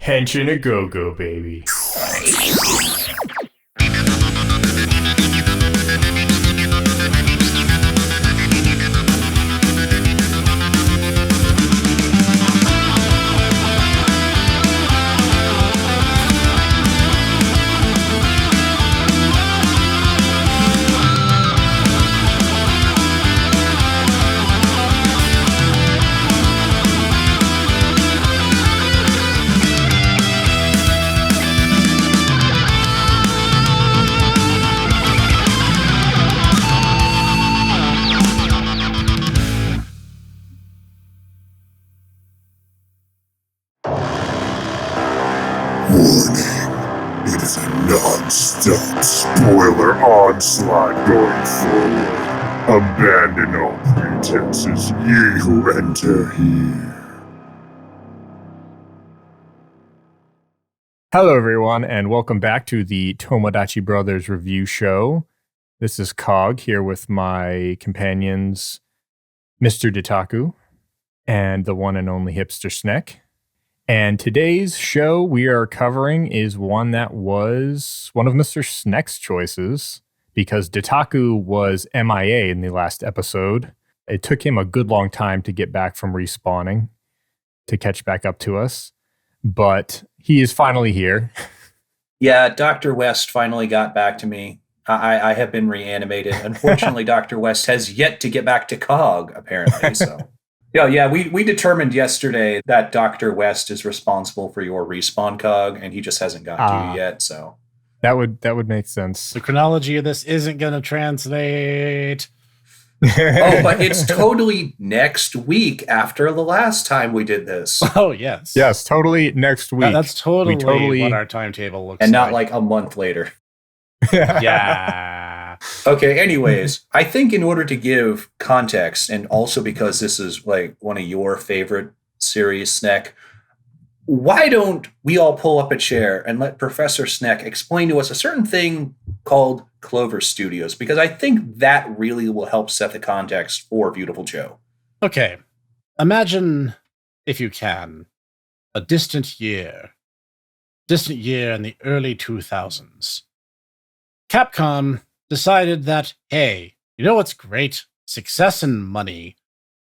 Henshin a go-go, baby. It is a non-stop spoiler onslaught going forward. Abandon all pretenses, ye who enter here. Hello, everyone, and welcome back to the Tomodachi Brothers Review Show. This is Cog here with my companions, Mr. Dietaku, and the one and only Hipster Snek. And today's show we are covering is one that was one of Mr. Snek's choices because Dietaku was MIA in the last episode. It took him a good long time to get back from respawning to catch back up to us, but he is finally here. Yeah, Dr. West finally got back to me. I have been reanimated. Unfortunately, Dr. West has yet to get back to Cog, apparently, so... Yeah, we determined yesterday that Dr. West is responsible for your respawn, Cog, and he just hasn't gotten to you yet, so... That would make sense. The chronology of this isn't going to translate. Oh, but it's totally next week after the last time we did this. Oh, yes. Yes, totally next week. That's totally what our timetable looks like. And not like a month later. Yeah. Okay, anyways, I think in order to give context, and also because this is like one of your favorite series, Snek, why don't we all pull up a chair and let Professor Snek explain to us a certain thing called Clover Studios? Because I think that really will help set the context for Viewtiful Joe. Okay, imagine, if you can, a distant year in the early 2000s. Capcom decided that, hey, you know what's great? Success and money.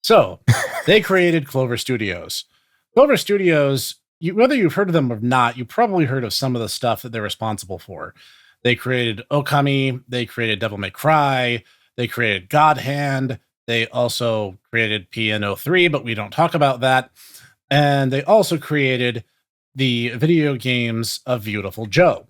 So they created Clover Studios. Clover Studios, whether you've heard of them or not, you probably heard of some of the stuff that they're responsible for. They created Okami, they created Devil May Cry, they created God Hand, they also created PNO3, but we don't talk about that. And they also created the video games of Viewtiful Joe,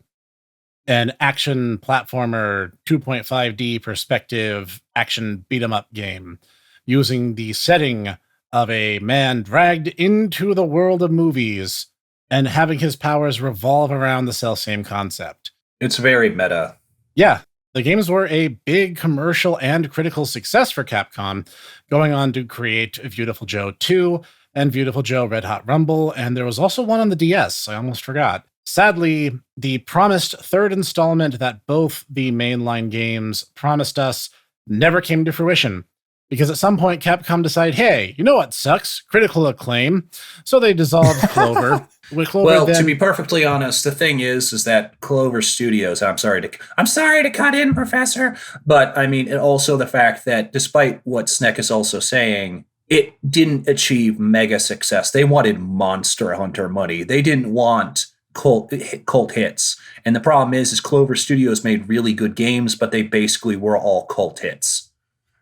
an action platformer 2.5D perspective action beat-em-up game using the setting of a man dragged into the world of movies and having his powers revolve around the selfsame concept. It's very meta. Yeah, the games were a big commercial and critical success for Capcom, going on to create Viewtiful Joe 2 and Viewtiful Joe Red Hot Rumble, and there was also one on the DS, I almost forgot. Sadly, the promised third installment that both the mainline games promised us never came to fruition, because at some point Capcom decided, hey, you know what sucks? Critical acclaim. So they dissolved Clover. To be perfectly honest, the thing is that Clover Studios, I'm sorry to cut in, Professor, but I mean, also the fact that despite what Snek is also saying, it didn't achieve mega success. They wanted Monster Hunter money. They didn't want cult hits. And the problem is Clover Studios made really good games, but they basically were all cult hits.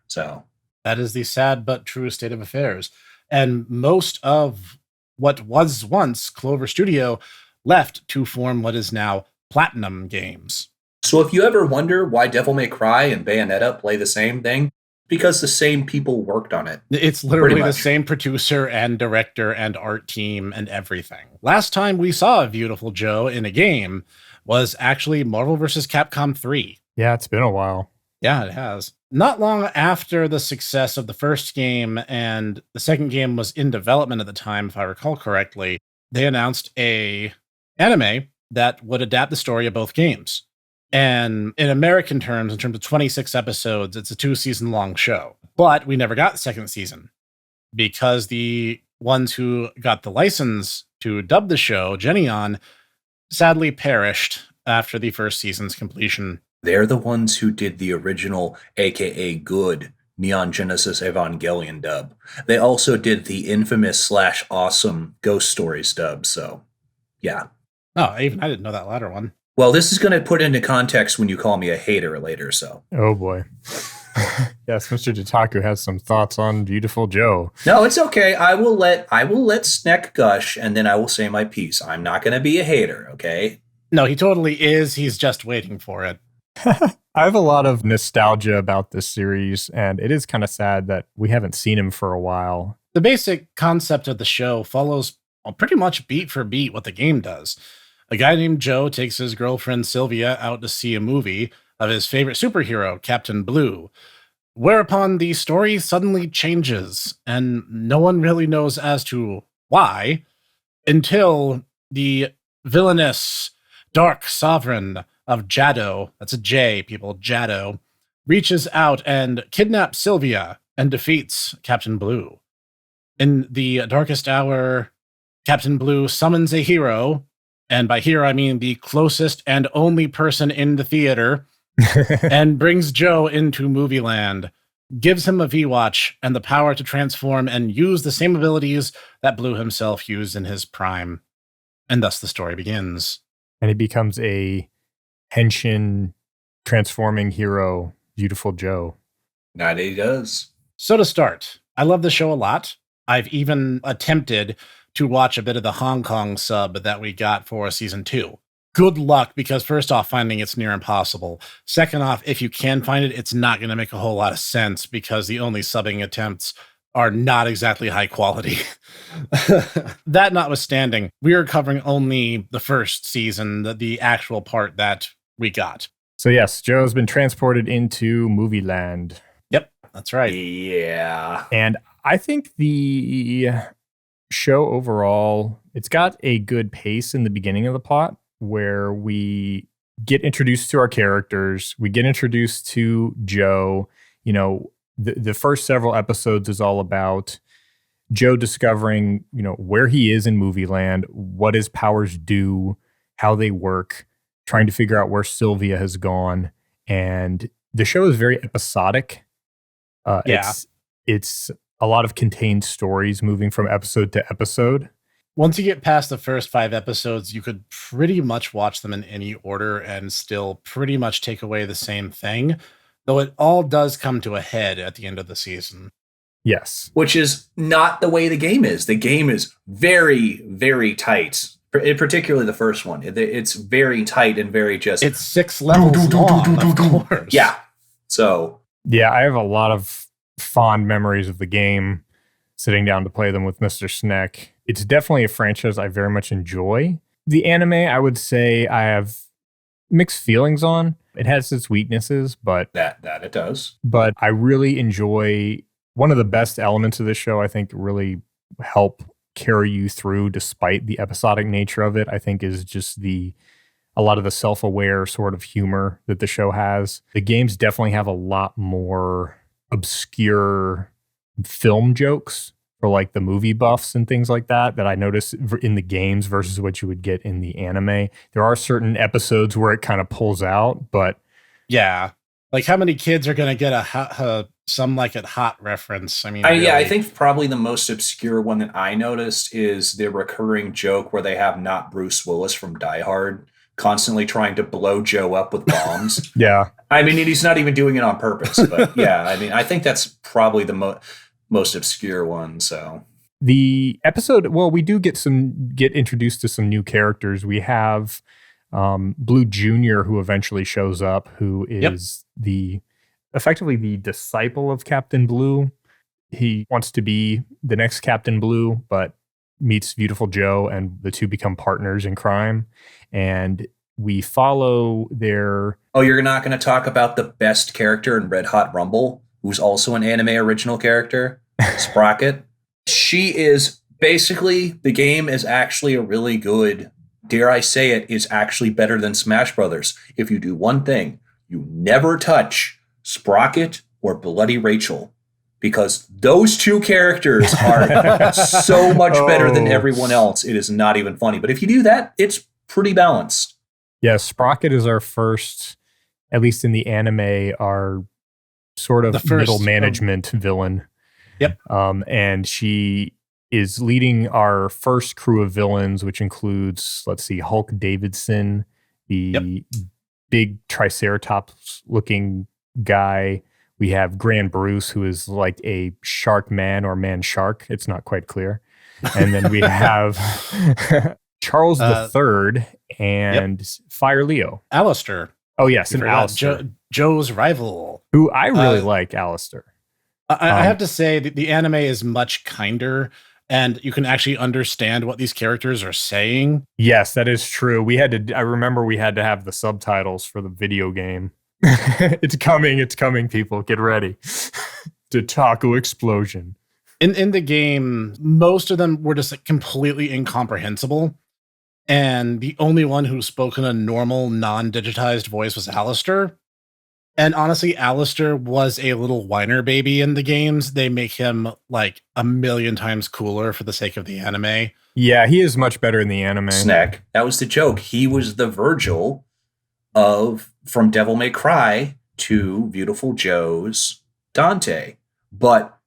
So that is the sad but true state of affairs. And most of what was once Clover Studio left to form what is now Platinum Games. So if you ever wonder why Devil May Cry and Bayonetta play the same thing, because the same people worked on it. It's literally the same producer and director and art team and everything. Last time we saw Viewtiful Joe in a game was actually Marvel vs. Capcom 3. Yeah, it's been a while. Yeah, it has. Not long after the success of the first game, and the second game was in development at the time, if I recall correctly, they announced an anime that would adapt the story of both games. And in American terms, in terms of 26 episodes, it's a 2-season-long show. But we never got the second season because the ones who got the license to dub the show, Genion, sadly perished after the first season's completion. They're the ones who did the original, aka good, Neon Genesis Evangelion dub. They also did the infamous / awesome Ghost Stories dub, so yeah. Oh, I didn't know that latter one. Well, this is going to put into context when you call me a hater later, so. Oh boy. Yes, Mr. Dietaku has some thoughts on Viewtiful Joe. No, it's okay. I will let Snek gush, and then I will say my piece. I'm not going to be a hater, okay? No, he totally is. He's just waiting for it. I have a lot of nostalgia about this series, and it is kind of sad that we haven't seen him for a while. The basic concept of the show follows pretty much beat for beat what the game does. A guy named Joe takes his girlfriend Sylvia out to see a movie of his favorite superhero, Captain Blue, whereupon the story suddenly changes, and no one really knows as to why, until the villainous Dark Sovereign of Jado, that's a J, people, Jado, reaches out and kidnaps Sylvia and defeats Captain Blue. In the darkest hour, Captain Blue summons a hero, and by hero I mean the closest and only person in the theater, and brings Joe into movie land, gives him a V-Watch and the power to transform and use the same abilities that Blue himself used in his prime. And thus the story begins. And he becomes a henshin transforming hero, Viewtiful Joe. That he does. So to start, I love the show a lot. I've even attempted to watch a bit of the Hong Kong sub that we got for season 2. Good luck, because first off, finding it's near impossible. Second off, if you can find it, it's not going to make a whole lot of sense because the only subbing attempts are not exactly high quality. That notwithstanding, we are covering only the first season, the actual part that we got. So yes, Joe's been transported into movie land. Yep, that's right. Yeah. And I think the show overall, it's got a good pace in the beginning of the plot where we get introduced to our characters, we get introduced to Joe. You know, the first several episodes is all about Joe discovering, you know, where he is in movie land, what his powers do, how they work, trying to figure out where Sylvia has gone. And the show is very episodic. It's a lot of contained stories moving from episode to episode. Once you get past the first 5 episodes, you could pretty much watch them in any order and still pretty much take away the same thing, though it all does come to a head at the end of the season. Yes. Which is not the way the game is. The game is very, very tight. Particularly the first one. It's very tight and very just... It's 6 levels long, of course. Yeah. So... Yeah, I have a lot of fond memories of the game, sitting down to play them with Mr. Snek. It's definitely a franchise I very much enjoy. The anime, I would say I have mixed feelings on. It has its weaknesses, but... That it does. But I really enjoy... One of the best elements of this show, I think, really help carry you through despite the episodic nature of it, I think, is just a lot of the self-aware sort of humor that the show has. The games definitely have a lot more obscure film jokes for like the movie buffs and things like that I notice in the games versus what you would get in the anime. There are certain episodes where it kind of pulls out, but yeah, like how many kids are going to get a Some Like It Hot reference? I mean, really. Really. I think probably the most obscure one that I noticed is the recurring joke where they have not Bruce Willis from Die Hard constantly trying to blow Joe up with bombs. Yeah. I mean, he's not even doing it on purpose, but yeah, I mean, I think that's probably the most obscure one. So the episode, well, we do get introduced to some new characters. We have Blue Jr., who eventually shows up, who is effectively the disciple of Captain Blue. He wants to be the next Captain Blue, but meets Viewtiful Joe, and the two become partners in crime. And we follow their... Oh, you're not going to talk about the best character in Red Hot Rumble, who's also an anime original character, Sprocket. She is basically, the game is actually a really good, dare I say it, is actually better than Smash Brothers. If you do one thing, you never touch Sprocket or Bloody Rachel. because those two characters are so much better than everyone else. It is not even funny. But if you do that, it's pretty balanced. Yeah, Sprocket is our first, at least in the anime, our sort of middle management villain. Yep. And she is leading our first crew of villains, which includes, let's see, Hulk Davidson, the big Triceratops looking guy. We have Grand Bruce, who is like a shark man or man shark. It's not quite clear. And then we have Charles III and Fire Leo. Alistair. Oh, yes, and Alistair. Joe's rival. Who I really like, Alistair. I have to say that the anime is much kinder, and you can actually understand what these characters are saying. Yes, that is true. I remember we had to have the subtitles for the video game. It's coming, people. Get ready. Dietaku explosion. In the game, most of them were just completely incomprehensible. And the only one who spoke in a normal, non-digitized voice was Alistair. And honestly, Alistair was a little whiner baby in the games. They make him like a million times cooler for the sake of the anime. Yeah, he is much better in the anime. Snek, that was the joke. He was the Virgil from Devil May Cry to Viewtiful Joe's Dante. But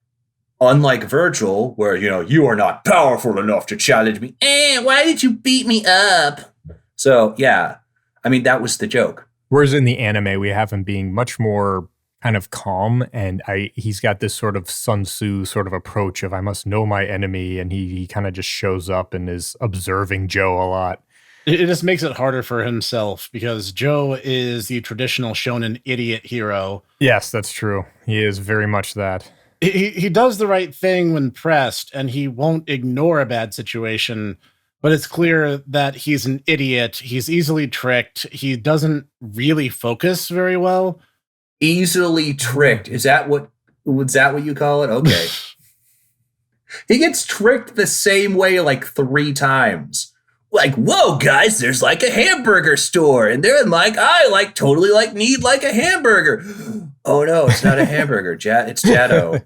unlike Virgil, where, you are not powerful enough to challenge me. Why did you beat me up? So, yeah, I mean, that was the joke. Whereas in the anime, we have him being much more kind of calm, and he's got this sort of Sun Tzu sort of approach of I must know my enemy, and he kind of just shows up and is observing Joe a lot. It just makes it harder for himself because Joe is the traditional shonen idiot hero. Yes, that's true. He is very much that. He does the right thing when pressed, and he won't ignore a bad situation. But it's clear that he's an idiot. He's easily tricked. He doesn't really focus very well. Easily tricked. Was that what you call it? Okay. He gets tricked the same way like 3 times. Like, whoa, guys, there's like a hamburger store. And they're like, I totally need like a hamburger. Oh no, it's not a hamburger. It's Jado.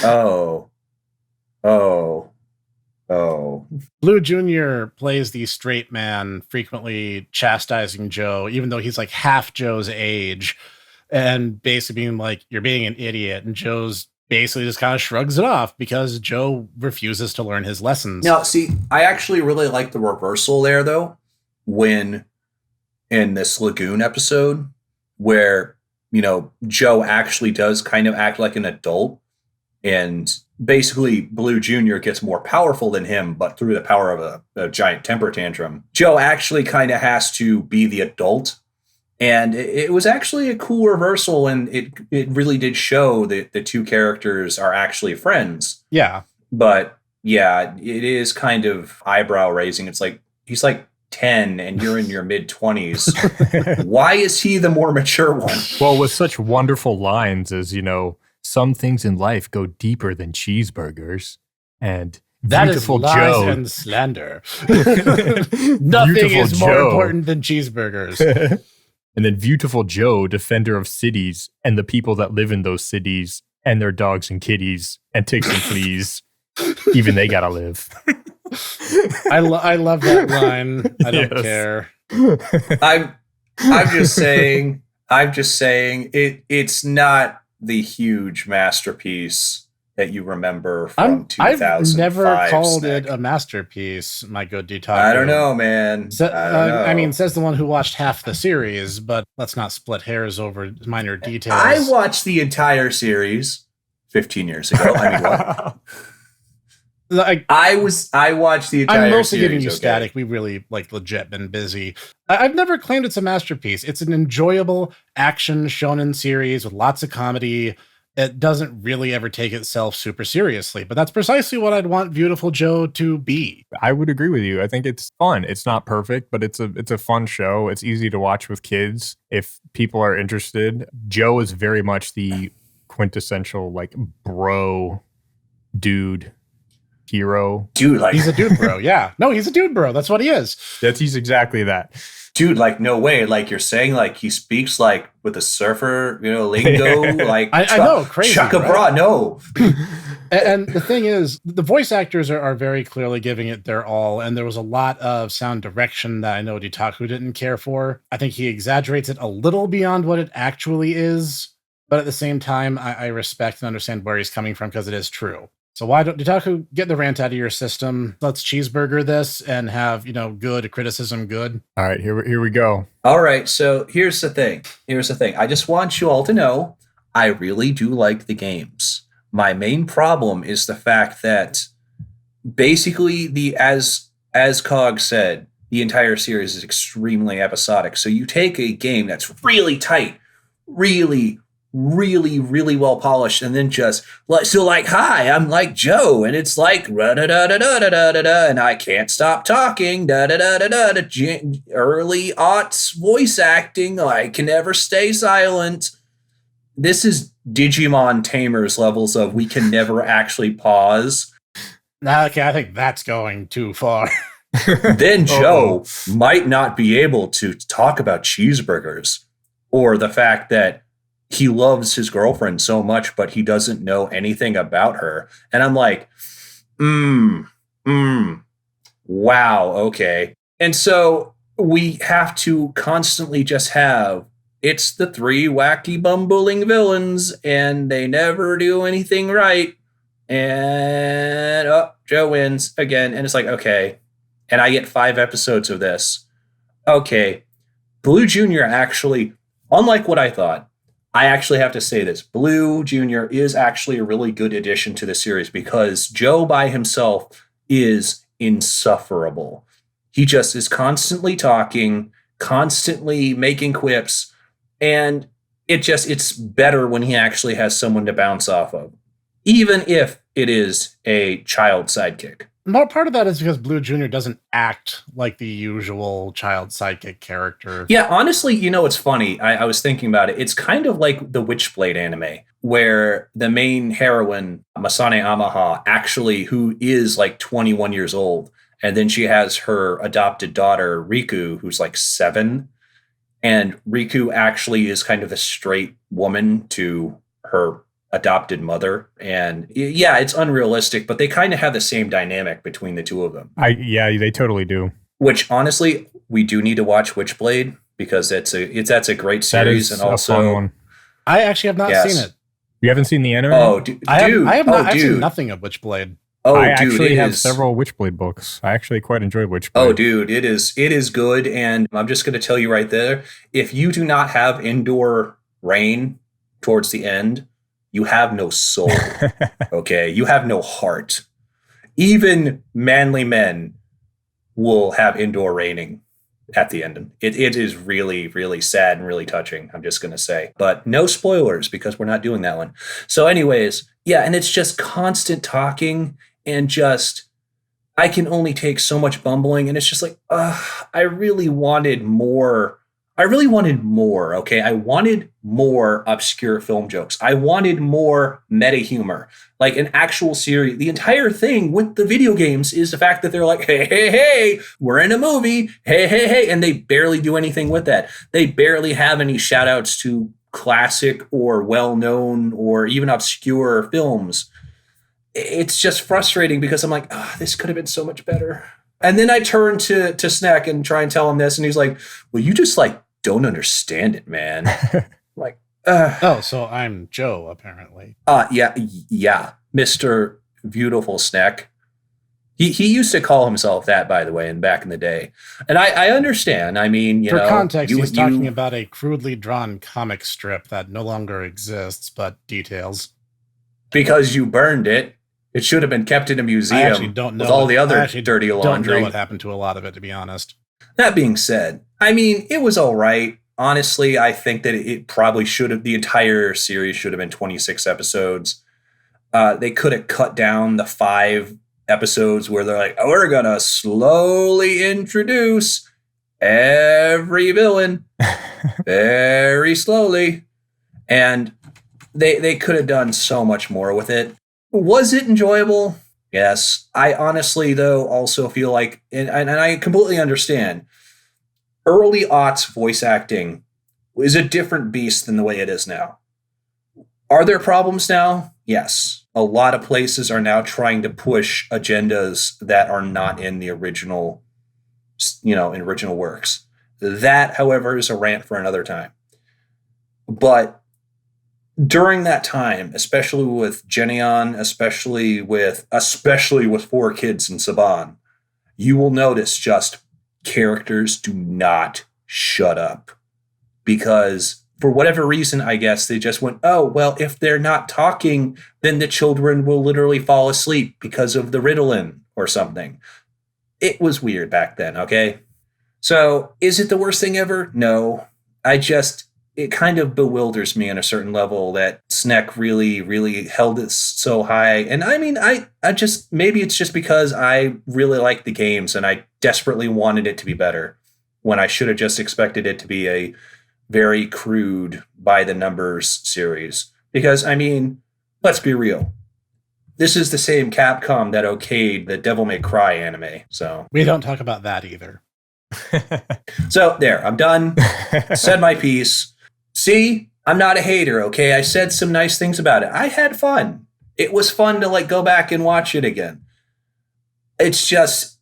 Oh. Blue Jr. plays the straight man, frequently chastising Joe, even though he's like half Joe's age, and basically being like, you're being an idiot. And Joe's basically just kind of shrugs it off because Joe refuses to learn his lessons. Now, see, I actually really like the reversal there, though, when in this Lagoon episode where, Joe actually does kind of act like an adult, and basically Blue Jr. gets more powerful than him, but through the power of a giant temper tantrum. Joe actually kind of has to be the adult. And it was actually a cool reversal, and it really did show that the two characters are actually friends. Yeah. But yeah, it is kind of eyebrow raising. It's like, he's like 10 and you're in your mid-20s. Why is he the more mature one? Well, with such wonderful lines as, some things in life go deeper than cheeseburgers. And that Viewtiful is lies Joe and slander. Nothing is more important than cheeseburgers. And then Viewtiful Joe, defender of cities and the people that live in those cities and their dogs and kitties and ticks and fleas. Even they gotta live. I love that line. I don't care. I'm just saying it's not the huge masterpiece that you remember from 2005. I've never called it a masterpiece, my good Dietaku. I don't know, man. I mean, says the one who watched half the series, but let's not split hairs over minor details. I watched the entire series 15 years ago. I mean, what? I watched the entire series. I'm mostly giving you static. We really legit been busy. I've never claimed it's a masterpiece. It's an enjoyable action shonen series with lots of comedy. It doesn't really ever take itself super seriously, but that's precisely what I'd want Viewtiful Joe to be. I would agree with you. I think it's fun. It's not perfect, but it's a fun show. It's easy to watch with kids if people are interested. Joe is very much the quintessential bro dude hero. Dude, he's a dude bro. Yeah. No, he's a dude bro. That's what he is. He's exactly that. dude, like, no way. Like, you're saying, like, he speaks, like, with a surfer, lingo, like, I know, crazy, Chaka right? Bra, no. And the thing is, the voice actors are very clearly giving it their all, and there was a lot of sound direction that I know Dietaku didn't care for. I think he exaggerates it a little beyond what it actually is, but at the same time, I respect and understand where he's coming from because it is true. So why don't Dietaku get the rant out of your system? Let's cheeseburger this and have, good criticism good. All right, here we go. All right, so here's the thing. I just want you all to know I really do like the games. My main problem is the fact that basically as Cog said, the entire series is extremely episodic. So you take a game that's really tight, really, really, really well polished, and then just hi, I'm like Joe, and it's like da-da-da-da-da-da-da-da, and I can't stop talking, da-da-da-da-da, early aughts voice acting, I can never stay silent. This is Digimon Tamers levels of we can never actually pause. Okay, I think that's going too far. Then Joe might not be able to talk about cheeseburgers or the fact that he loves his girlfriend so much, but he doesn't know anything about her. And I'm like, wow, okay. And so we have to constantly just have, it's the three wacky bumbling villains, and they never do anything right. And Joe wins again. And it's like, okay. And I get 5 episodes of this. Okay. Blue Jr. actually, unlike what I thought, I actually have to say this. Blue Jr. is actually a really good addition to the series because Joe by himself is insufferable. He just is constantly talking, constantly making quips, and it's better when he actually has someone to bounce off of, even if it is a child sidekick. Part of that is because Blue Jr. doesn't act like the usual child sidekick character. Yeah, honestly, it's funny. I was thinking about it. It's kind of like the Witchblade anime, where the main heroine, Masane Amaha, actually, who is like 21 years old, and then she has her adopted daughter, Riku, who's like 7. And Riku actually is kind of a straight woman to her adopted mother. And yeah, it's unrealistic, but they kind of have the same dynamic between the two of them. Yeah, they totally do. Which honestly, we do need to watch Witchblade because that's a great series. That is and also a fun one. I actually have not seen it. You haven't seen the anime? Oh, dude. I have not. I've seen nothing of Witchblade. Oh, I dude, actually have several Witchblade books. I actually quite enjoyed Witchblade. Oh, dude, it is good. And I'm just going to tell you right there, if you do not have indoor rain towards the end, you have no soul. Okay? You have no heart. Even manly men will have indoor raining at the end. It is really, really sad and really touching, I'm just going to say. But no spoilers because we're not doing that one. So anyways, yeah, and it's just constant talking and just, I can only take so much bumbling. And it's just like, I really wanted more. Okay? I wanted more obscure film jokes. I wanted more meta humor. Like an actual series. The entire thing with the video games is the fact that they're like, hey, we're in a movie. Hey. And they barely do anything with that. They barely have any shout outs to classic or well-known or even obscure films. It's just frustrating because I'm like, this could have been so much better. And then I turn to Snek and try and tell him this. And he's like, well, you just like don't understand it, man. Like, so I'm Joe, apparently. Yeah, Mr. Viewtiful Snek. He used to call himself that, by the way, and back in the day. And I understand. I mean, for context, he's talking about a crudely drawn comic strip that no longer exists, but details. Because you burned it. It should have been kept in a museum. I actually don't know with all the other dirty laundry. I don't know what happened to a lot of it, to be honest. That being said, I mean, it was all right. Honestly, I think that it probably should have, the entire series should have been 26 episodes. They could have cut down the 5 episodes where they're like, we're going to slowly introduce every villain very slowly. And they could have done so much more with it. Was it enjoyable? Yes. I honestly, though, also feel like, and I completely understand, early aughts voice acting is a different beast than the way it is now. Are there problems now? Yes. A lot of places are now trying to push agendas that are not in the original, in original works. That, however, is a rant for another time. But during that time, especially with Geneon, especially with 4Kids and Saban, you will notice just characters do not shut up. Because for whatever reason, I guess they just went, oh, well, if they're not talking, then the children will literally fall asleep because of the Ritalin or something. It was weird back then, okay? So is it the worst thing ever? No. It kind of bewilders me on a certain level that Snek really, really held it so high. And I mean, I just, maybe it's just because I really like the games and I desperately wanted it to be better when I should have just expected it to be a very crude by the numbers series. Because I mean, let's be real. This is the same Capcom that okayed the Devil May Cry anime. So we don't talk about that either. So there, I'm done. Said my piece. See, I'm not a hater, okay? I said some nice things about it. I had fun. It was fun to go back and watch it again. It's just,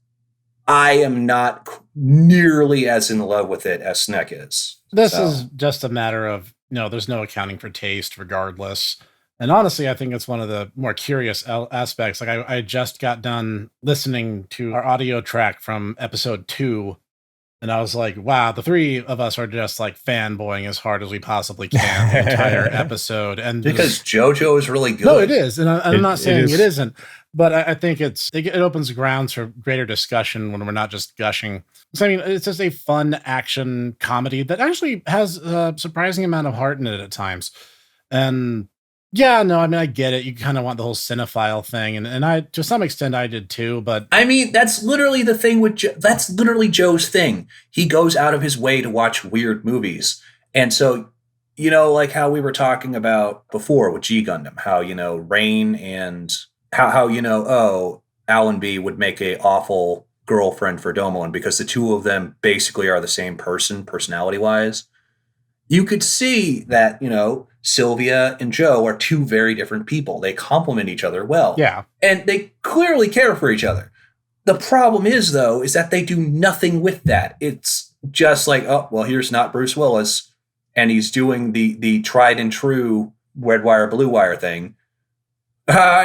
I am not nearly as in love with it as Snek is. This is just a matter of, there's no accounting for taste regardless. And honestly, I think it's one of the more curious aspects. I just got done listening to our audio track from episode 2. And I was like, wow, the three of us are just fanboying as hard as we possibly can the entire episode. And because JoJo is really good. No, it is. And I'm not saying it isn't. But I think it opens grounds for greater discussion when we're not just gushing. So, I mean, it's just a fun action comedy that actually has a surprising amount of heart in it at times. And yeah, no, I mean, I get it. You kind of want the whole cinephile thing. And I, to some extent, I did too. But I mean, that's literally the thing that's literally Joe's thing. He goes out of his way to watch weird movies. And so, like how we were talking about before with G Gundam, how, Rain and how Allenby would make a awful girlfriend for Domon because the two of them basically are the same person, personality-wise. You could see that, Sylvia and Joe are two very different people. They complement each other well. Yeah. And they clearly care for each other. The problem is, though, is that they do nothing with that. It's just oh, well, here's not Bruce Willis, and he's doing the tried and true red wire, blue wire thing.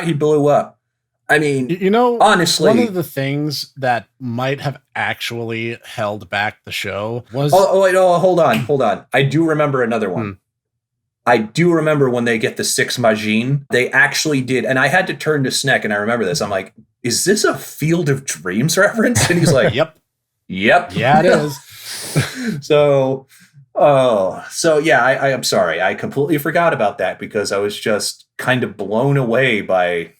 He blew up. I mean, honestly, one of the things that might have actually held back the show was... hold on. I do remember another one. I do remember when they get the 6 Majin, they actually did, and I had to turn to Snek, and I remember this. I'm like, is this a Field of Dreams reference? And he's like, Yep. Yeah, it is. So yeah, I'm sorry. I completely forgot about that because I was just kind of blown away by...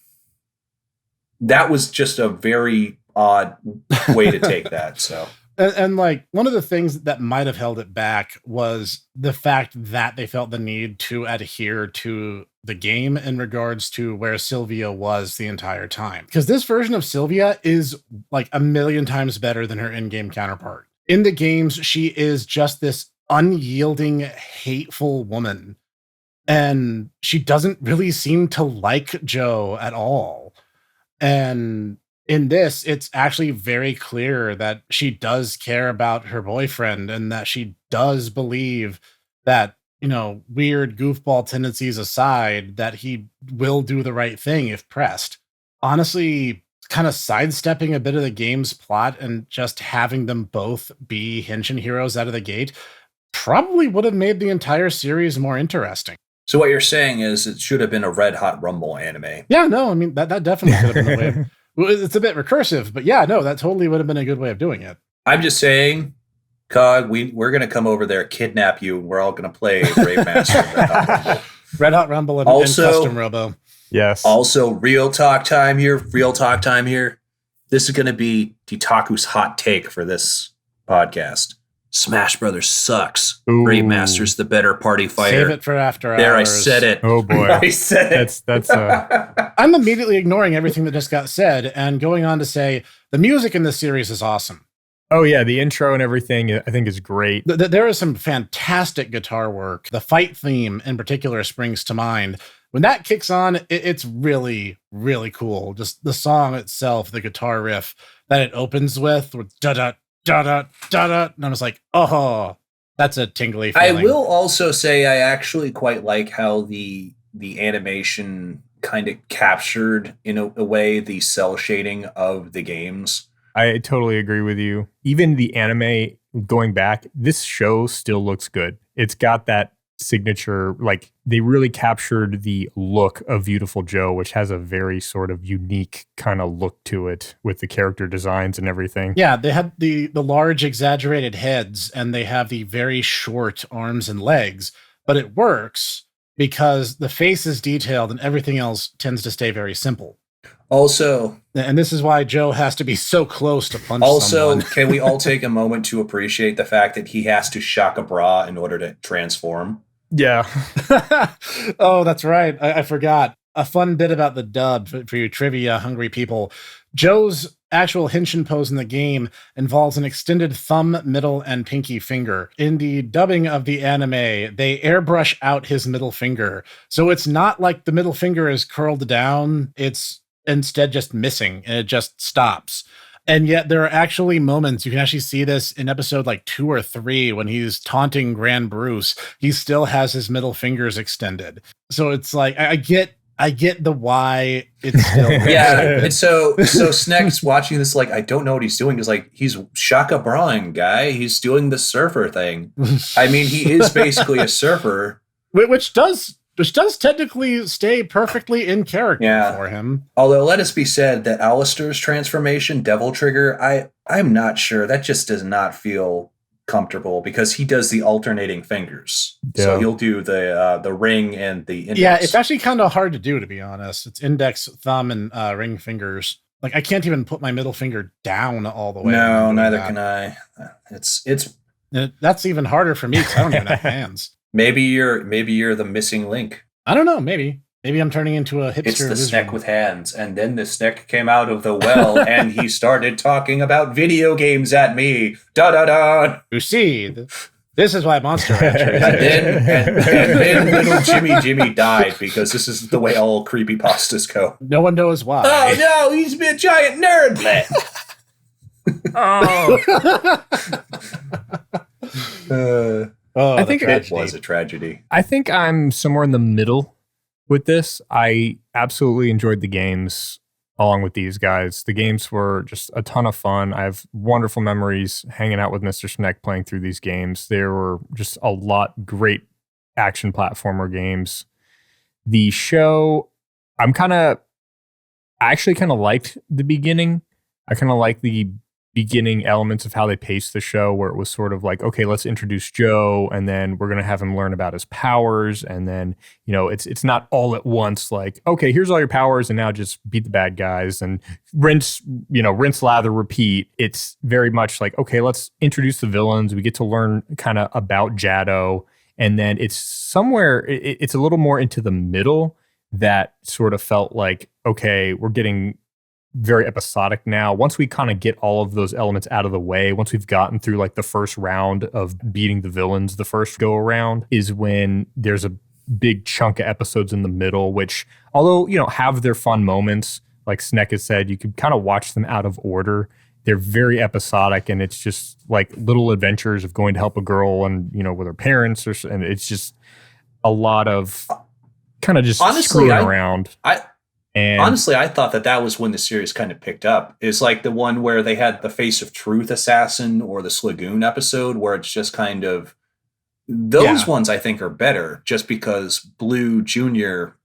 That was just a very odd way to take that. So, and one of the things that might have held it back was the fact that they felt the need to adhere to the game in regards to where Sylvia was the entire time. Because this version of Sylvia is a million times better than her in-game counterpart. In the games, she is just this unyielding, hateful woman. And she doesn't really seem to like Joe at all. And in this, it's actually very clear that she does care about her boyfriend and that she does believe that, weird goofball tendencies aside, that he will do the right thing if pressed. Honestly, kind of sidestepping a bit of the game's plot and just having them both be henshin heroes out of the gate probably would have made the entire series more interesting. So what you're saying is it should have been a Red Hot Rumble anime. Yeah, no, I mean, that definitely could have been a way of... It's a bit recursive, but yeah, no, that totally would have been a good way of doing it. I'm just saying, Cog, we're going to come over there, kidnap you, and we're all going to play Brave Master of Red Hot Rumble. Red Hot Rumble and Custom Robo. Yes. Also, real talk time here. This is going to be Dietaku's hot take for this podcast. Smash Brothers sucks. Ooh. Brave Master's the better party fighter. Save it for after hours. There, I said it. Oh boy. I said it. That's I'm immediately ignoring everything that just got said and going on to say the music in this series is awesome. Oh yeah, the intro and everything I think is great. There is some fantastic guitar work. The fight theme in particular springs to mind. When that kicks on, it's really, really cool. Just the song itself, the guitar riff that it opens with da-da, da-da, da-da. And I was like, oh, that's a tingly feeling. I will also say I actually quite like how the animation kind of captured, in a way, the cell shading of the games. I totally agree with you. Even the anime, going back, this show still looks good. It's got that signature, like they really captured the look of Viewtiful Joe, which has a very sort of unique kind of look to it with the character designs and everything. Yeah, they had the large exaggerated heads and they have the very short arms and legs, but it works because the face is detailed and everything else tends to stay very simple. Also, and this is why Joe has to be so close to punch someone. Also, can we all take a moment to appreciate the fact that he has to shock a bra in order to transform? Yeah. Oh, that's right. I forgot. A fun bit about the dub for you trivia hungry people. Joe's actual henshin pose in the game involves an extended thumb, middle, and pinky finger. In the dubbing of the anime, they airbrush out his middle finger. So it's not like the middle finger is curled down. It's instead just missing, and it just stops. And yet there are actually moments, you can actually see this in episode like 2 or 3 when he's taunting Grand Bruce. He still has his middle fingers extended. So it's like, I get the why it's still yeah. And so Snek's watching this like, I don't know what he's doing. He's like, he's shaka braing, guy. He's doing the surfer thing. I mean, he is basically a surfer. Which does technically stay perfectly in character for him. Although let us be said that Alistair's transformation, Devil Trigger, I'm not sure. That just does not feel comfortable because he does the alternating fingers. Yeah. So he'll do the ring and the index. Yeah, it's actually kind of hard to do, to be honest. It's index, thumb, and ring fingers. Like I can't even put my middle finger down all the way. No, neither can I. It's that's even harder for me because I don't even have hands. Maybe you're the missing link. I don't know. Maybe I'm turning into a hipster. It's the Snek with hands, and then the Snek came out of the well, and he started talking about video games at me. Da da da. You see, this is why Monster Rancher. and then little Jimmy died because this is the way all creepypastas go. No one knows why. Oh no, he's been a giant nerd. I think it was a tragedy. I think I'm somewhere in the middle with this. I absolutely enjoyed the games along with these guys. The games were just a ton of fun. I have wonderful memories hanging out with Mr. Snek playing through these games. There were just a lot great action platformer games. The show, I actually kind of liked the beginning. I kind of like the beginning elements of how they paced the show, where it was sort of like, okay, let's introduce Joe, and then we're going to have him learn about his powers, and then, you know, it's not all at once like, okay, here's all your powers, and now just beat the bad guys and rinse, lather, repeat. It's very much like, okay, let's introduce the villains. We get to learn kind of about Jado, and then it's somewhere, it's a little more into the middle that sort of felt like, okay, we're getting very episodic now. Once we kind of get all of those elements out of the way, once we've gotten through like the first round of beating the villains, the first go around is when there's a big chunk of episodes in the middle, which, although, have their fun moments, like Snek has said, you could kind of watch them out of order. They're very episodic, and it's just like little adventures of going to help a girl and, with her parents, and it's just a lot of kind of just screwing around. Honestly, I thought that was when the series kind of picked up. It's like the one where they had the Face of Truth assassin or the Slagoon episode, where it's just kind of those ones I think are better just because Blue Jr.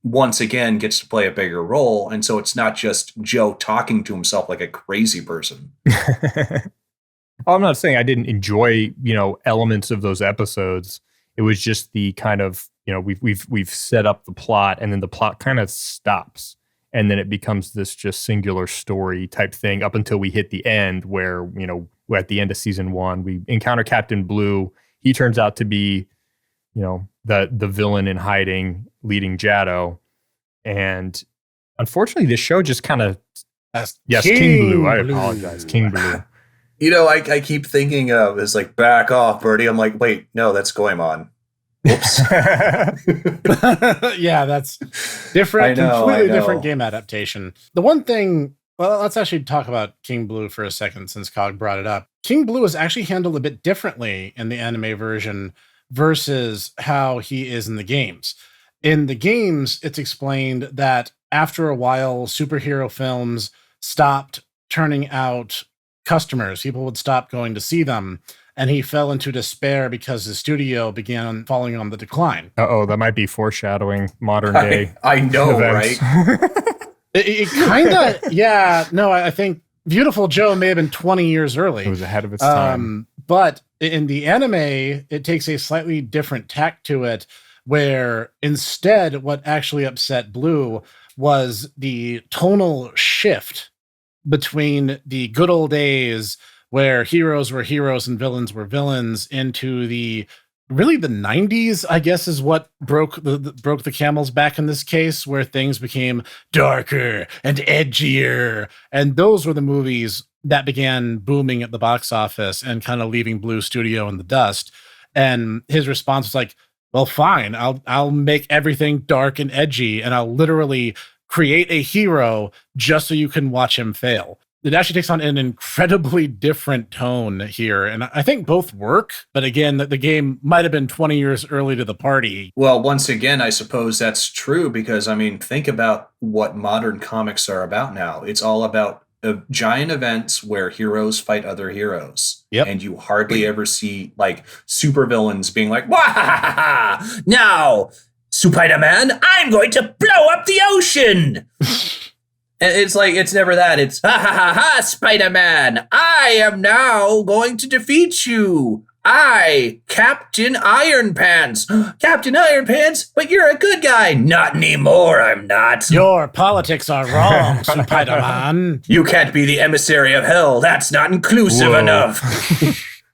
once again gets to play a bigger role. And so it's not just Joe talking to himself like a crazy person. I'm not saying I didn't enjoy, elements of those episodes. It was just the kind of, we've set up the plot, and then the plot kind of stops, and then it becomes this just singular story type thing up until we hit the end, where we're at the end of season 1, we encounter Captain Blue. He turns out to be, the villain in hiding, leading Jado, and unfortunately, this show just kind of King Blue. I Blue. apologize, King Blue. You know, I keep thinking of is like back off, Birdie. I'm like, wait, no, that's Goemon. Whoops. Yeah, that's different, completely I know. different game adaptation. The one thing, well, let's actually talk about King Blue for a second since Cog brought it up. King Blue is actually handled a bit differently in the anime version versus how he is in the games. In the games, it's explained that after a while, superhero films stopped turning out customers. People would stop going to see them. And he fell into despair because his studio began falling on the decline. Uh-oh, that might be foreshadowing modern day. I know, events. right? It kind of, yeah. No, I think Viewtiful Joe may have been 20 years early. It was ahead of its time. But in the anime, it takes a slightly different tack to it, where instead what actually upset Blue was the tonal shift between the good old days where heroes were heroes and villains were villains into the 90s, I guess, is what broke the camel's back in this case, where things became darker and edgier. And those were the movies that began booming at the box office and kind of leaving Blue Studio in the dust. And his response was like, well, fine, I'll make everything dark and edgy, and I'll literally create a hero just so you can watch him fail. It actually takes on an incredibly different tone here. And I think both work. But again, the game might have been 20 years early to the party. Well, once again, I suppose that's true because, I mean, think about what modern comics are about now. It's all about giant events where heroes fight other heroes. Yep. And you hardly ever see, like, supervillains being like, "Wah! Now, Spider-Man, I'm going to blow up the ocean!" It's like, it's never that. It's, ha ha ha ha, Spider-Man, I am now going to defeat you. I, Captain Iron Pants. Captain Iron Pants, but you're a good guy. Not anymore, I'm not. Your politics are wrong, Spider-Man. You can't be the emissary of hell. That's not inclusive enough.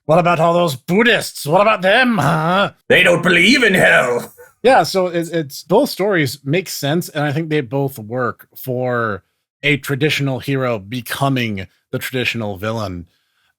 What about all those Buddhists? What about them, huh? They don't believe in hell. Yeah, so it's both stories make sense, and I think they both work for a traditional hero becoming the traditional villain.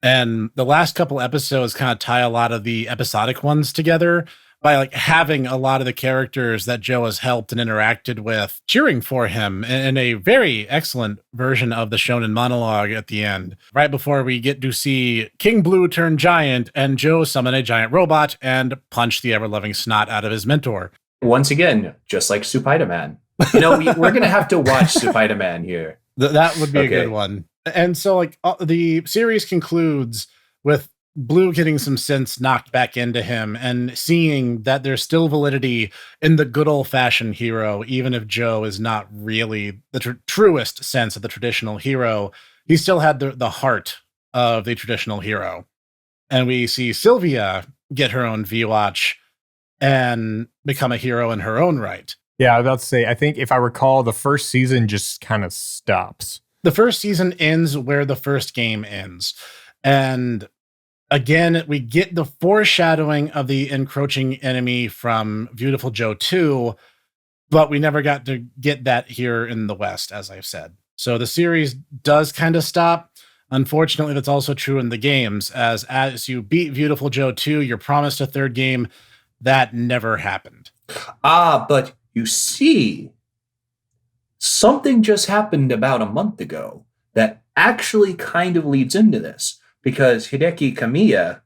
And the last couple episodes kind of tie a lot of the episodic ones together by like having a lot of the characters that Joe has helped and interacted with cheering for him in a very excellent version of the shonen monologue at the end, right before we get to see King Blue turn giant and Joe summon a giant robot and punch the ever-loving snot out of his mentor. Once again, just like Spider-Man. You know, we're going to have to watch Spider-Man here. That would be a good one. And so, like, the series concludes with Blue getting some sense knocked back into him and seeing that there's still validity in the good old-fashioned hero, even if Joe is not really the truest sense of the traditional hero. He still had the heart of the traditional hero. And we see Sylvia get her own V-Watch and become a hero in her own right. Yeah, I was about to say, I think if I recall, the first season just kind of stops. The first season ends where the first game ends. And again, we get the foreshadowing of the encroaching enemy from Viewtiful Joe 2, but we never got to get that here in the West, as I've said. So the series does kind of stop. Unfortunately, that's also true in the games, as you beat Viewtiful Joe 2, you're promised a third game. That never happened. But you see, something just happened about a month ago that actually kind of leads into this, because Hideki Kamiya,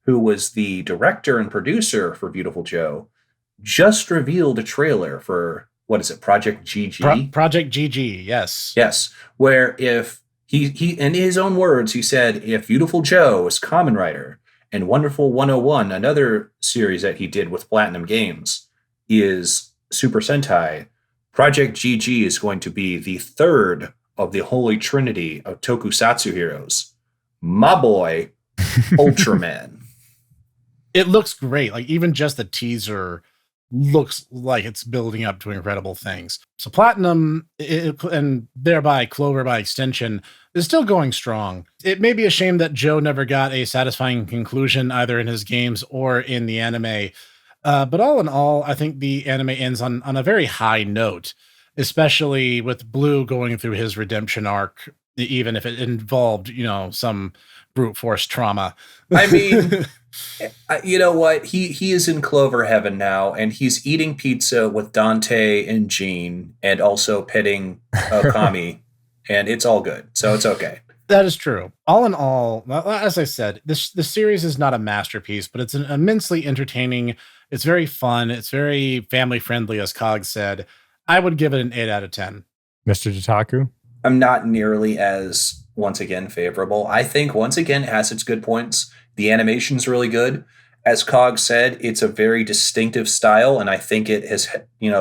who was the director and producer for Viewtiful Joe, just revealed a trailer for, what is it, Project GG? Project GG, yes. Yes, where if he in his own words, he said, if Viewtiful Joe is Kamen Rider and Wonderful 101, another series that he did with Platinum Games, is Super Sentai, Project GG is going to be the third of the holy trinity of tokusatsu heroes. My boy, Ultraman. It looks great. Like, even just the teaser looks like it's building up to incredible things. So Platinum, and thereby Clover by extension, is still going strong. It may be a shame that Joe never got a satisfying conclusion either in his games or in the anime. But all in all, I think the anime ends on a very high note, especially with Blue going through his redemption arc, even if it involved, some brute force trauma. I mean, you know what? He is in Clover heaven now, and he's eating pizza with Dante and Jean, and also petting Kami, and it's all good. So it's okay. That is true. All in all, as I said, the series is not a masterpiece, but it's an immensely entertaining. It's very fun. It's very family friendly, as Cog said. I would give it an 8 out of 10. Mr. Dietaku? I'm not nearly as, once again, favorable. I think, once again, it has its good points. The animation's really good. As Cog said, it's a very distinctive style, and I think it has,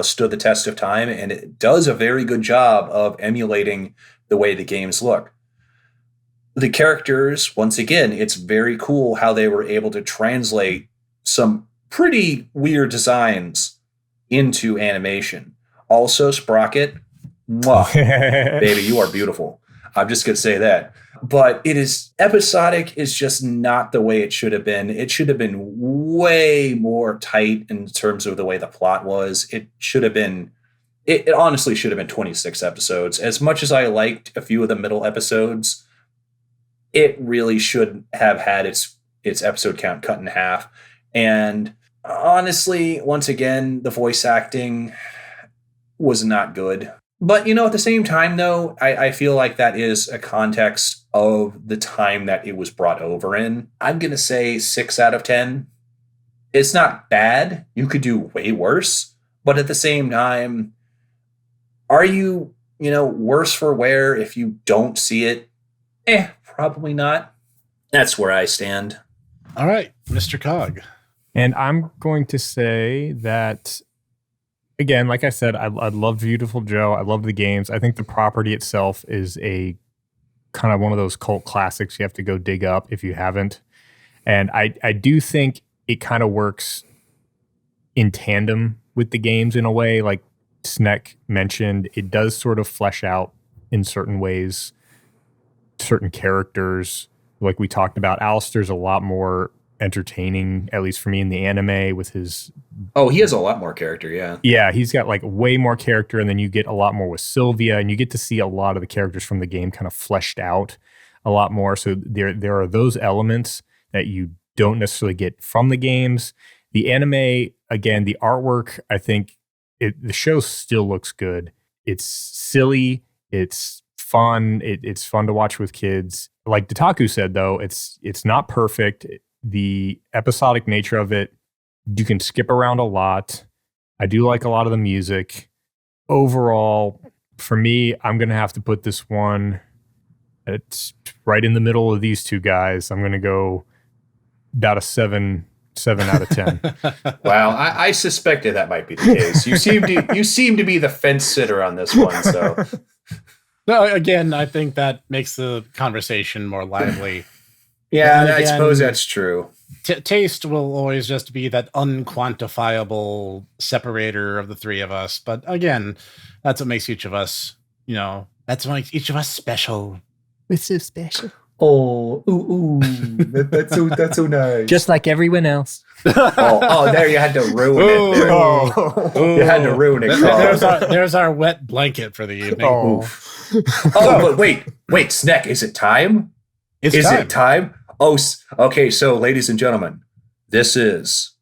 stood the test of time, and it does a very good job of emulating the way the games look. The characters, once again, it's very cool how they were able to translate some pretty weird designs into animation. Also, Sprocket, mwah, baby, you are beautiful. I'm just going to say that. But it is episodic is just not the way it should have been. It should have been way more tight in terms of the way the plot was. It should have been, it honestly should have been 26 episodes. As much as I liked a few of the middle episodes, it really should have had its episode count cut in half. And honestly, once again, the voice acting was not good. But, at the same time, though, I feel like that is a context of the time that it was brought over in. I'm going to say 6 out of 10. It's not bad. You could do way worse. But at the same time, are you, worse for wear if you don't see it? Probably not. That's where I stand. All right, Mr. Cog. And I'm going to say that, again, like I said, I love Viewtiful Joe. I love the games. I think the property itself is a kind of one of those cult classics you have to go dig up if you haven't. And I do think it kind of works in tandem with the games in a way. Like Snek mentioned, it does sort of flesh out in certain ways certain characters. Like we talked about, Alistair's a lot more entertaining, at least for me, in the anime with his... Oh, he has a lot more character, yeah. Yeah, he's got like way more character, and then you get a lot more with Sylvia, and you get to see a lot of the characters from the game kind of fleshed out a lot more. So there are those elements that you don't necessarily get from the games. The anime, again, the artwork, I think the show still looks good. It's silly. It's fun. It's fun to watch with kids. Like Dietaku said, though, it's not perfect. The episodic nature of it, you can skip around a lot. I do like a lot of the music. Overall, for me, I'm going to have to put this one, it's right in the middle of these two guys. I'm going to go about a 7 out of 10. Wow, I suspected that might be the case. You seem to be the fence sitter on this one, so... No, again, I think that makes the conversation more lively. Yeah, again, I suppose that's true. Taste will always just be that unquantifiable separator of the three of us. But again, that's what makes each of us, that's what makes each of us special. We're so special. Oh, ooh, that's so nice. Just like everyone else. There you had to ruin it. You had to ruin it. There's our wet blanket for the evening. But wait, Snek, is it time? Is it time? Oh, okay. So, ladies and gentlemen, this is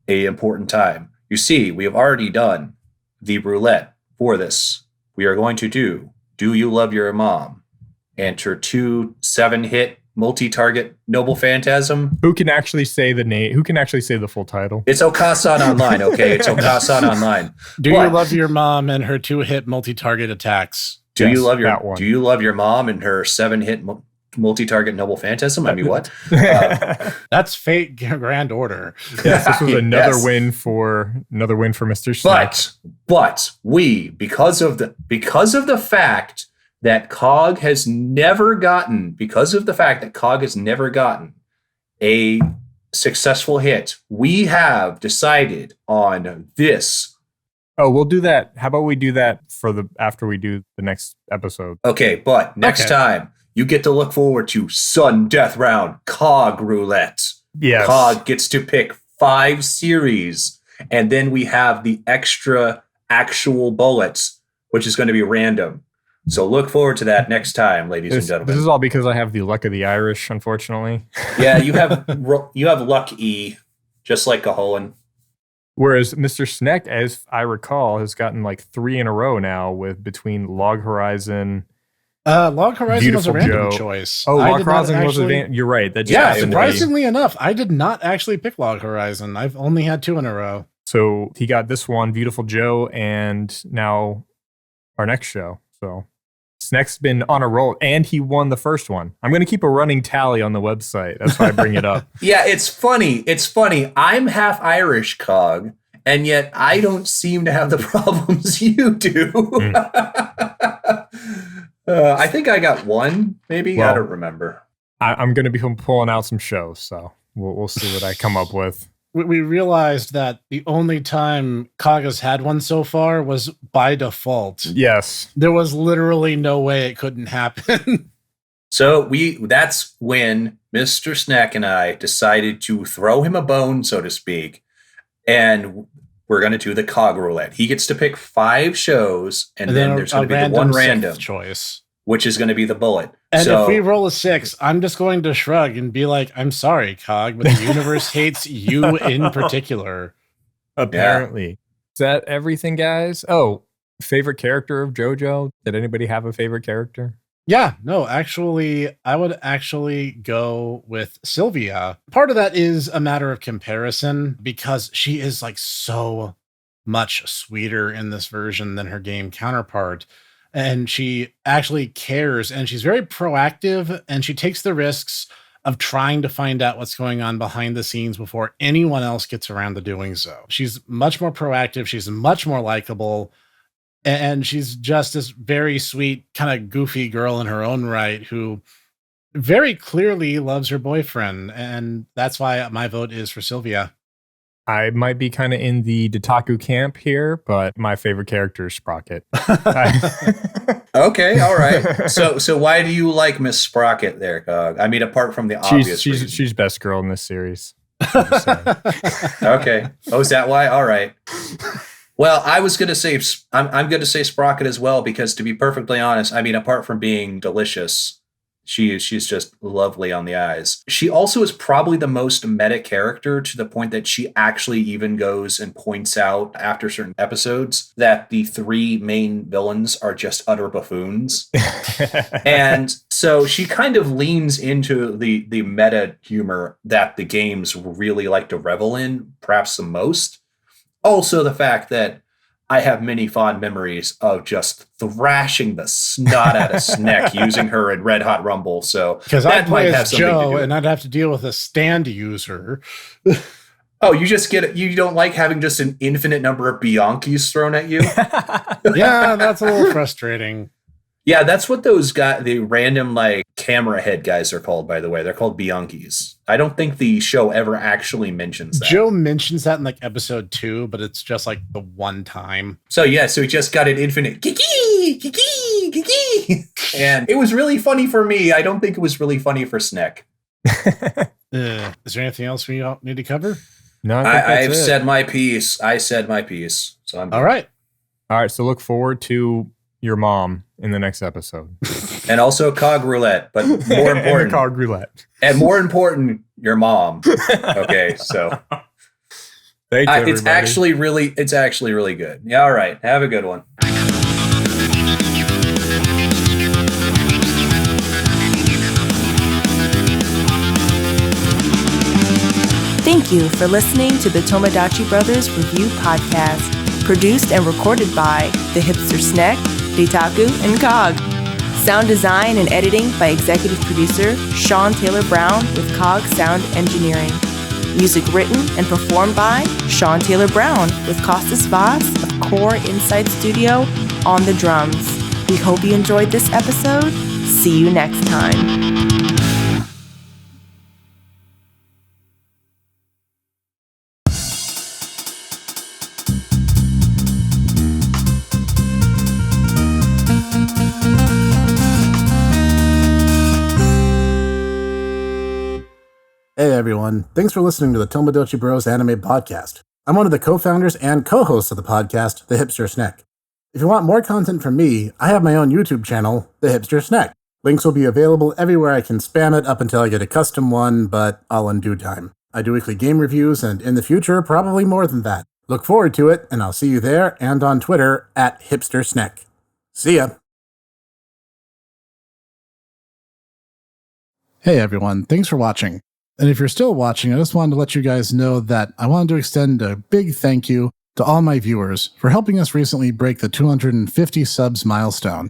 a important time. You see, we have already done the roulette for this. We are going to do You Love Your Mom? Enter 2 7-hit multi-target Noble Phantasm. Who can actually say the name? Who can actually say the full title? It's Okasan Online, okay? It's Okasan Online. Do You Love Your Mom and her 2-hit multi-target attacks? Do you love your mom and her 7-hit multi-target Noble Phantasm? I mean, what? That's Fate Grand Order. Yes, this was another win for Mr. Snek. But we, because of the fact that Cog has never gotten a successful hit, we have decided on this. Oh, we'll do that. How about we do that after we do the next episode? Okay, but next time you get to look forward to Sudden Death Round Cog Roulette. Yes. Cog gets to pick 5 series, and then we have the extra actual bullets, which is going to be random. So look forward to that next time, ladies and This gentlemen. is all because I have the luck of the Irish, unfortunately. Yeah, you have luck E, just like Caholen. Whereas Mr. Snek, as I recall, has gotten like 3 in a row now with between Log Horizon. Log Horizon was a Beautiful random Joe. choice. Oh, I Log did not Horizon was actually- You're right. That just Yeah, happened to be. surprisingly enough, I did not actually pick Log Horizon. I've only had 2 in a row. So he got this one, Viewtiful Joe, and now our next show. So Snek's been on a roll, and he won the first one. I'm going to keep a running tally on the website. That's why I bring it up. Yeah, it's funny. It's funny. I'm half Irish, Cog, and yet I don't seem to have the problems you do. I think I got 1, maybe. Well, I don't remember. I'm going to be pulling out some shows, so we'll see what I come up with. We realized that the only time Kaga's had one so far was by default. Yes. There was literally no way it couldn't happen. So that's when Mr. Snek and I decided to throw him a bone, so to speak, and we're going to do the Cog Roulette. He gets to pick 5 shows, and then there's going to be the one random choice, which is going to be the bullet. And so, if we roll a 6, I'm just going to shrug and be like, I'm sorry, Cog, but the universe hates you in particular. Apparently. Is that everything, guys? Oh, favorite character of JoJo? Did anybody have a favorite character? Yeah, no, actually, I would actually go with Sylvia. Part of that is a matter of comparison because she is like so much sweeter in this version than her game counterpart. And she actually cares, and she's very proactive, and she takes the risks of trying to find out what's going on behind the scenes before anyone else gets around to doing so. She's much more proactive. She's much more likable. And she's just this very sweet, kind of goofy girl in her own right who very clearly loves her boyfriend. And that's why my vote is for Sylvia. I might be kind of in the Dietaku camp here, but my favorite character is Sprocket. Okay, all right. So why do you like Miss Sprocket there, Cog? I mean, apart from the obvious reason. She's best girl in this series. Okay. Oh, is that why? All right. Well, I was going to say, I'm going to say Sprocket as well, because to be perfectly honest, I mean, apart from being delicious, she's just lovely on the eyes. She also is probably the most meta character, to the point that she actually even goes and points out after certain episodes that the 3 main villains are just utter buffoons. And so she kind of leans into the meta humor that the games really like to revel in, perhaps the most. Also, the fact that I have many fond memories of just thrashing the snot out of Snek using her in Red Hot Rumble. So because I that might play have as something to Joe, do. and I'd have to deal with a stand user. Oh, you just get it. You don't like having just an infinite number of Bianchis thrown at you? Yeah, that's a little frustrating. Yeah, that's what those guys, the random like camera head guys are called, by the way. They're called Bianchis. I don't think the show ever actually mentions that. Joe mentions that in like episode 2, but it's just like the one time. So yeah, so he just got an infinite kiki, kiki, kiki. And it was really funny for me. I don't think it was really funny for Snek. Is there anything else we all need to cover? No, I've said my piece. I said my piece. So I'm all right. All right, so look forward to your mom in the next episode. And also Cog Roulette, but more and important, Cog Roulette. and more important, your mom. Okay, so Thanks, it's actually really good. Yeah, all right. Have a good one. Thank you for listening to the Tomodachi Brothers Review Podcast, produced and recorded by the Hipster Snek, Dietaku, and Cog. Sound design and editing by executive producer Sean Taylor Brown with Cog Sound Engineering. Music written and performed by Sean Taylor Brown with Kostas Vass of Core Insight Studio on the drums. We hope you enjoyed this episode. See you next time. Hey everyone, thanks for listening to the Tomodachi Bros Anime Podcast. I'm one of the co-founders and co-hosts of the podcast, The Hipster Snek. If you want more content from me, I have my own YouTube channel, The Hipster Snek. Links will be available everywhere I can spam it up until I get a custom one, but all in due time. I do weekly game reviews, and in the future, probably more than that. Look forward to it, and I'll see you there and on Twitter at Hipster Snek. See ya! Hey everyone, thanks for watching. And if you're still watching, I just wanted to let you guys know that I wanted to extend a big thank you to all my viewers for helping us recently break the 250 subs milestone.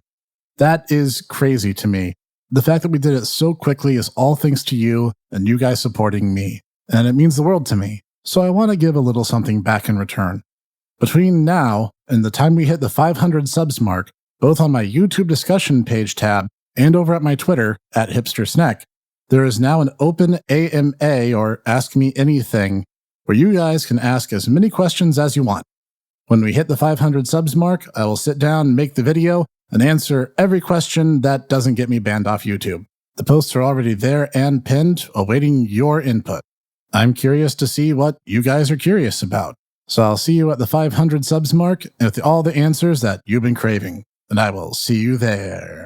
That is crazy to me. The fact that we did it so quickly is all thanks to you and you guys supporting me, and it means the world to me. So I want to give a little something back in return. Between now and the time we hit the 500 subs mark, both on my YouTube discussion page tab and over at my Twitter at Hipster Snek, there is now an open AMA, or Ask Me Anything, where you guys can ask as many questions as you want. When we hit the 500 subs mark, I will sit down, make the video, and answer every question that doesn't get me banned off YouTube. The posts are already there and pinned, awaiting your input. I'm curious to see what you guys are curious about. So I'll see you at the 500 subs mark with all the answers that you've been craving, and I will see you there.